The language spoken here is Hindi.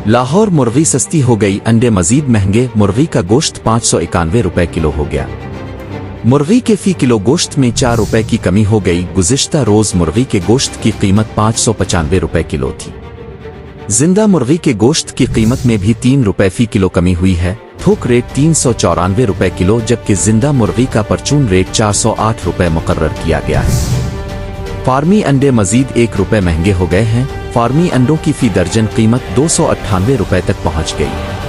लाहौर मुर्गी सस्ती हो गई, अंडे मजीद महंगे। मुर्गी का गोश्त 591 रुपए किलो हो गया। मुर्गी के फी किलो गोश्त में 4 रुपए की कमी हो गई। गुज़िश्ता रोज मुर्गी के गोश्त की कीमत 595 रुपए किलो थी। जिंदा मुर्गी के गोश्त की कीमत में भी 3 रुपए फी किलो कमी हुई है। थोक रेट 394 रुपए किलो, जबकि जिंदा मुर्गी का परचून रेट 408 रुपए मुकर्रर किया गया है। फार्मी अंडे मजीद 1 रुपए महंगे हो गए हैं। फार्मी अंडों की फी दर्जन कीमत 298 रुपए तक पहुंच गई।